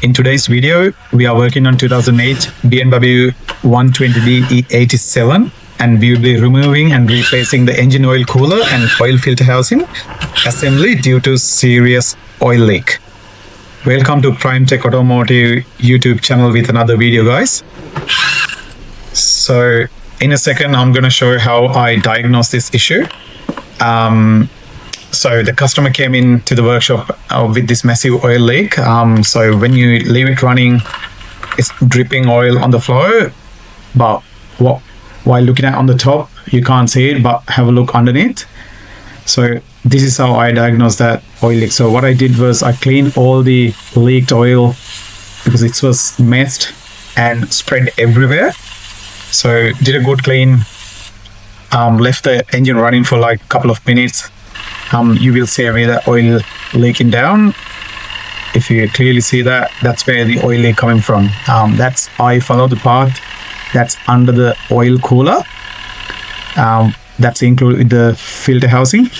In today's video, we are working on 2008 BMW 120d E87, and we will be removing and replacing the engine oil cooler and oil filter housing assembly due to serious oil leak. Welcome to PrimeTech Automotive YouTube channel with another video, guys. So in a second, I'm going to show you how I diagnose this issue. So the customer came into the workshop with this massive oil leak. So when you leave it running, it's dripping oil on the floor, but while looking at on the top, you can't see it, but have a look underneath. So this is how I diagnosed that oil leak. So what I did was I cleaned all the leaked oil because it was messed and spread everywhere. So did a good clean, left the engine running for like a couple of minutes. You will see where the oil leaking down. If you clearly see that, that's where the oil leak coming from. I follow the path that's under the oil cooler. That's included the filter housing.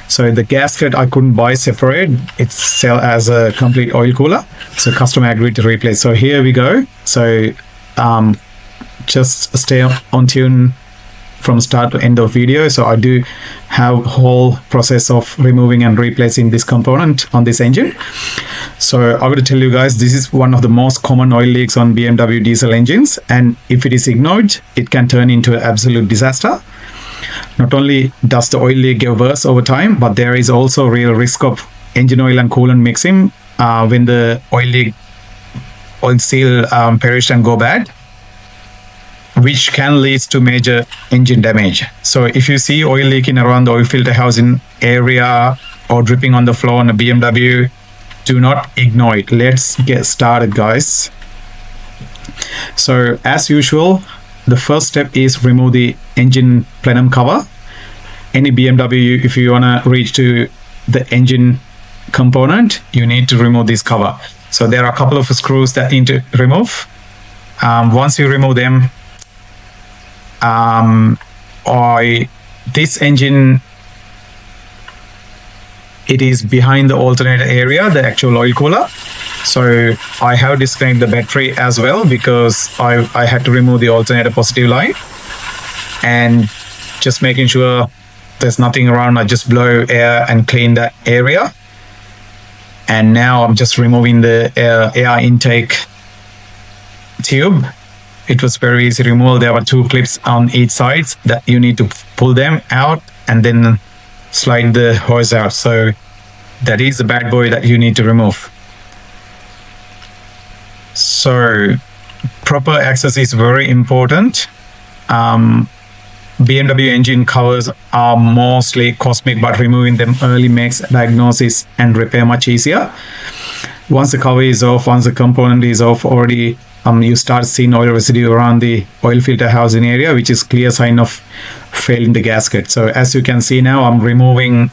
So the gasket I couldn't buy separate. It's sell as a complete oil cooler. So customer agreed to replace. So here we go. So just stay on tune from start to end of video. So I do have whole process of removing and replacing this component on this engine. So I'm going to tell you guys, this is one of the most common oil leaks on BMW diesel engines, and if it is ignored, it can turn into an absolute disaster. Not only does the oil leak get worse over time, but there is also real risk of engine oil and coolant mixing when the oil seal perish and go bad, which can lead to major engine damage. So if you see oil leaking around the oil filter housing area or dripping on the floor on a BMW, do not ignore it. Let's get started, guys. So as usual, the first step is remove the engine plenum cover. Any BMW, if you want to reach to the engine component, you need to remove this cover. So there are a couple of screws that need to remove. Once you remove them, this engine, it is behind the alternator area, the actual oil cooler. So I have disconnected the battery as well because I had to remove the alternator positive line, and just making sure there's nothing around. I just blow air and clean that area. And now I'm just removing the air intake tube. It was very easy to remove. There were two clips on each side that you need to pull them out and then slide the hose out. So that is the bad boy that you need to remove. So proper access is very important. BMW engine covers are mostly cosmetic, but removing them early makes diagnosis and repair much easier. Once the cover is off, once the component is off already, you start seeing oil residue around the oil filter housing area, which is clear sign of failing the gasket. So as you can see now, I'm removing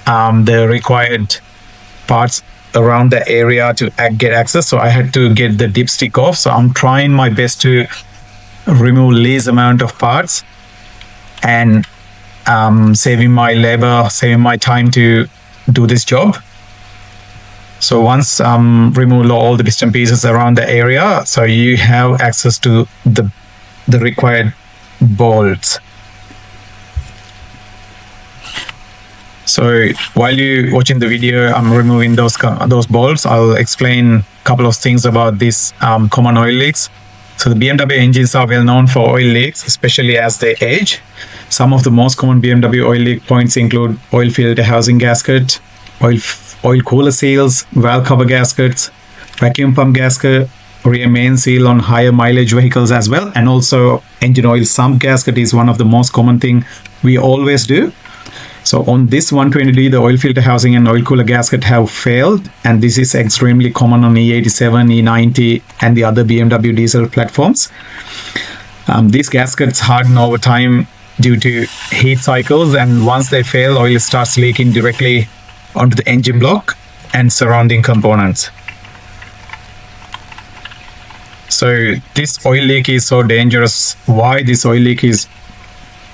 the required parts around the area to get access. So I had to get the dipstick off. So I'm trying my best to remove least amount of parts and saving my labor, saving my time to do this job. So once remove all the piston pieces around the area, so you have access to the required bolts. So while you watching the video, I'm removing those bolts. I'll explain a couple of things about these common oil leaks. So the BMW engines are well known for oil leaks, especially as they age. Some of the most common BMW oil leak points include oil filter housing gasket, oil cooler seals, valve cover gaskets, vacuum pump gasket, rear main seal on higher mileage vehicles as well, and also engine oil sump gasket is one of the most common thing we always do. So on this 120D, the oil filter housing and oil cooler gasket have failed, and this is extremely common on E87, E90 and the other BMW diesel platforms. These gaskets harden over time due to heat cycles, and once they fail, oil starts leaking directly onto the engine block and surrounding components. So this oil leak is so dangerous. Why this oil leak is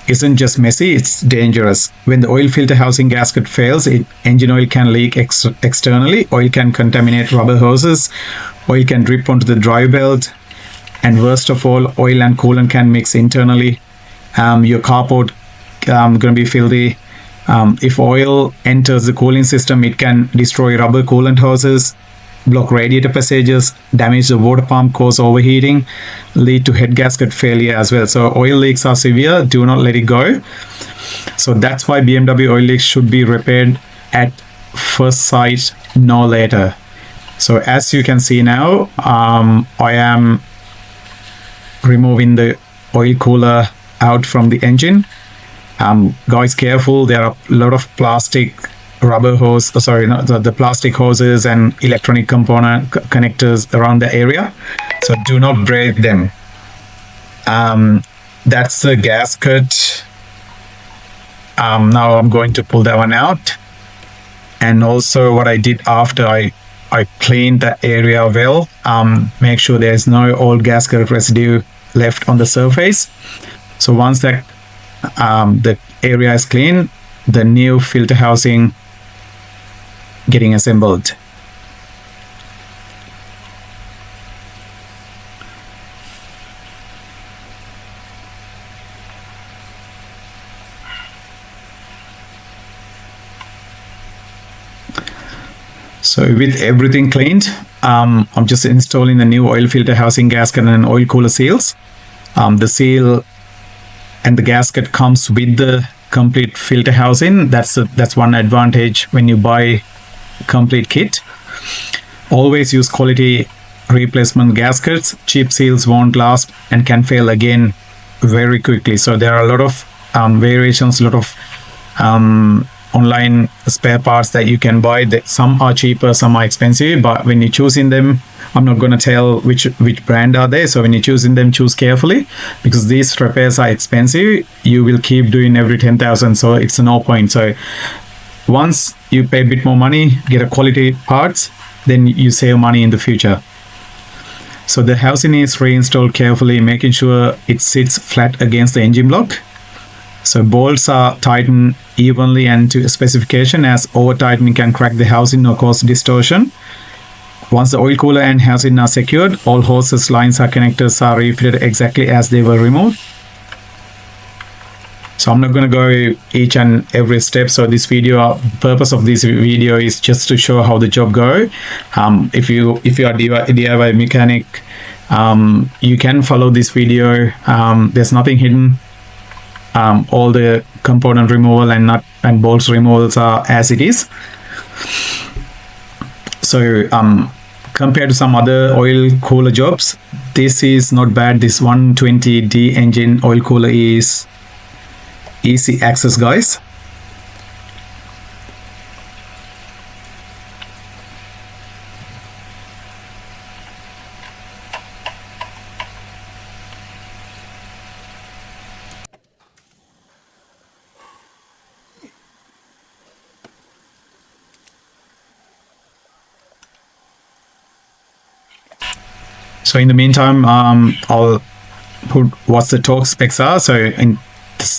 isn't just messy, it's dangerous. When the oil filter housing gasket fails, engine oil can leak externally, oil can contaminate rubber hoses, oil can drip onto the drive belt, and worst of all, oil and coolant can mix internally. Your carport going to be filthy. If oil enters the cooling system, it can destroy rubber coolant hoses, block radiator passages, damage the water pump, cause overheating, lead to head gasket failure as well. So oil leaks are severe. Do not let it go. So that's why BMW oil leaks should be repaired at first sight, no later. So as you can see now, I am removing the oil cooler out from the engine. Guys, careful, there are a lot of plastic rubber hose, the plastic hoses and electronic component connectors around the area, so do not break them. That's the gasket. Now I'm going to pull that one out, and also what I did after I cleaned that area well, make sure there's no old gasket residue left on the surface. So once that the area is clean, the new filter housing getting assembled. So with everything cleaned, I'm just installing the new oil filter housing gasket and oil cooler seals. The seal and the gasket comes with the complete filter housing. That's one advantage when you buy complete kit. Always use quality replacement gaskets. Cheap seals won't last and can fail again very quickly. So there are a lot of variations, a lot of online spare parts that you can buy. Some are cheaper, some are expensive, but when you're choosing them, I'm not going to tell which brand are they. So when you're choosing them, choose carefully, because these repairs are expensive. You will keep doing every 10,000, so it's no point. So once you pay a bit more money, get a quality parts, then you save money in the future. So the housing is reinstalled carefully, making sure it sits flat against the engine block. So bolts are tightened evenly and to specification, as over tightening can crack the housing or cause distortion. Once the oil cooler and housing are secured, all hoses, lines, or connectors are refitted exactly as they were removed. So I'm not going to go each and every step. So this video, purpose of this video is just to show how the job go. If you are DIY mechanic, you can follow this video. There's nothing hidden. All the component removal and nut and bolts removals are as it is. So compared to some other oil cooler jobs, this is not bad. This 120D engine oil cooler is easy access, guys. So in the meantime, I'll put what the torque specs are. So in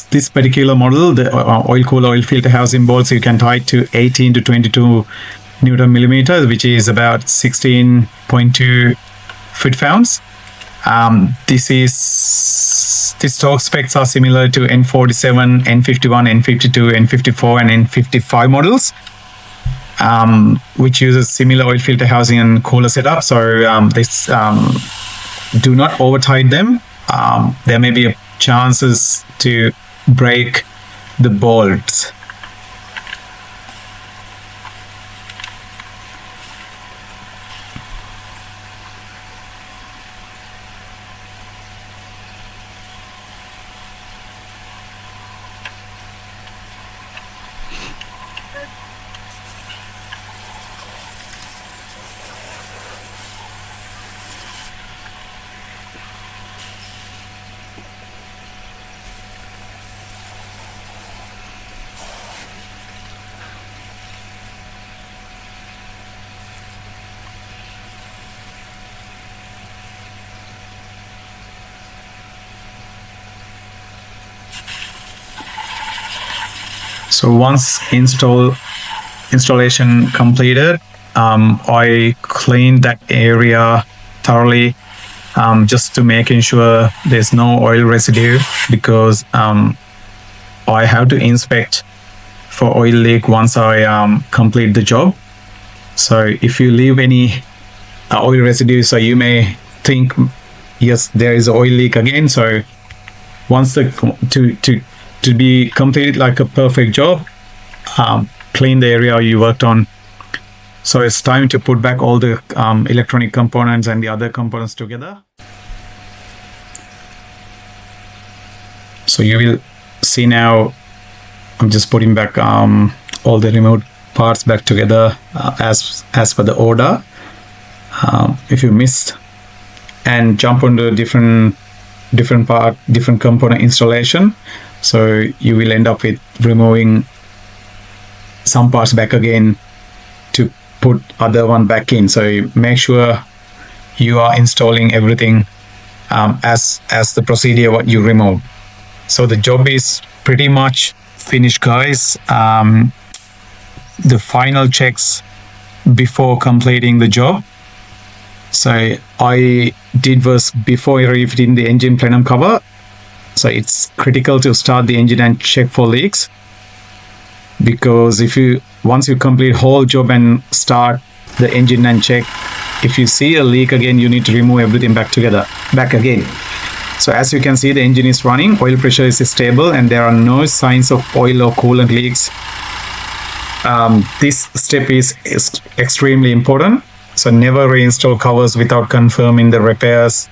this particular model, the oil cooler oil filter housing bolts, you can tie it to 18 to 22 Newton millimeters, which is about 16.2 foot-pounds. These torque specs are similar to N47, N51, N52, N54, and N55 models, which uses similar oil filter housing and cooler setup. So do not over tight them. There may be chances to break the bolts. So once installation completed, I cleaned that area thoroughly, just to making sure there's no oil residue, because I have to inspect for oil leak once I complete the job. So if you leave any oil residue, so you may think, yes, there is oil leak again. So once to be completed like a perfect job, clean the area you worked on. So it's time to put back all the electronic components and the other components together. So you will see now, I'm just putting back all the removed parts back together as per the order. If you missed and jump on the different component installation, so you will end up with removing some parts back again to put other one back in. So make sure you are installing everything as the procedure what you remove. So the job is pretty much finished, guys. The final checks before completing the job, so I did was before refitting the engine plenum cover. So it's critical to start the engine and check for leaks, because once you complete whole job and start the engine and check, if you see a leak again, you need to remove everything back again. So as you can see, the engine is running, oil pressure is stable, and there are no signs of oil or coolant leaks. This step is extremely important. So never reinstall covers without confirming the repairs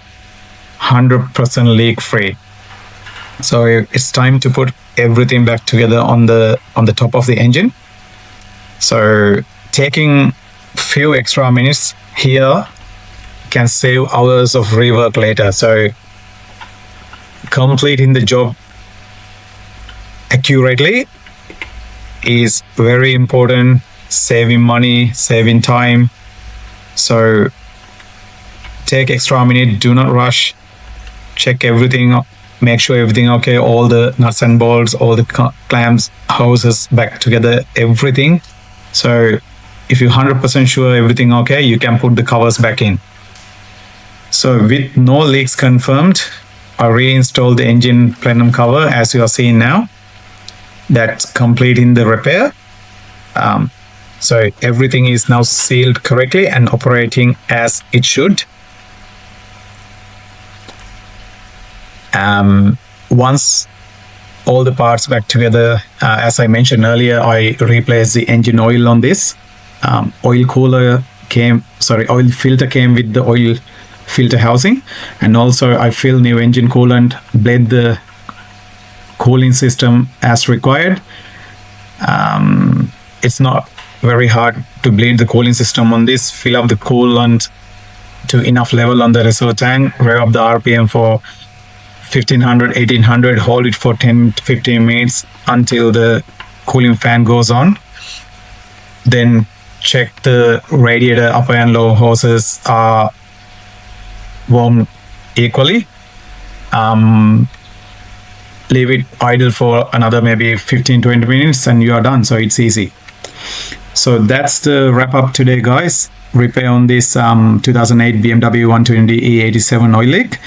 100% leak free. So it's time to put everything back together on the top of the engine. So taking few extra minutes here can save hours of rework later. So completing the job accurately is very important, saving money, saving time. So take extra minute, do not rush, check everything, make sure everything okay, all the nuts and bolts, all the clamps, hoses back together, everything. So if you're 100% sure everything okay, you can put the covers back in. So with no leaks confirmed, I reinstalled the engine plenum cover as you are seeing now. That's completing the repair. So everything is now sealed correctly and operating as it should. Once all the parts back together, as I mentioned earlier, I replaced the engine oil on this. Oil filter came with the oil filter housing, and also I filled new engine coolant, bled the cooling system as required. It's not very hard to bleed the cooling system on this. Fill up the coolant to enough level on the reservoir tank, rev up the RPM for 1500, 1800, hold it for 10 to 15 minutes until the cooling fan goes on. Then check the radiator upper and lower hoses are warm equally. Leave it idle for another maybe 15-20 minutes and you are done. So it's easy. So that's the wrap up today, guys. Repair on this 2008 BMW 120d E87 oil leak.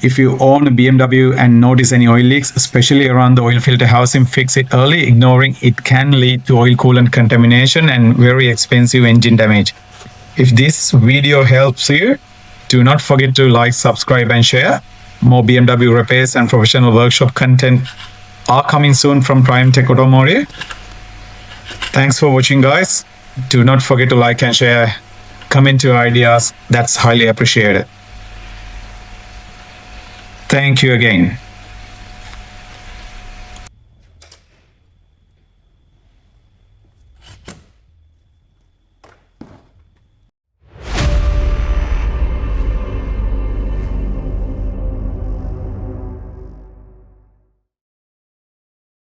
If you own a BMW and notice any oil leaks, especially around the oil filter housing, fix it early. Ignoring it can lead to oil coolant contamination and very expensive engine damage. If this video helps you, do not forget to like, subscribe and share. More BMW repairs and professional workshop content are coming soon from PrimeTech Automotive. Thanks for watching, guys. Do not forget to like and share. Comment your ideas. That's highly appreciated. Thank you again.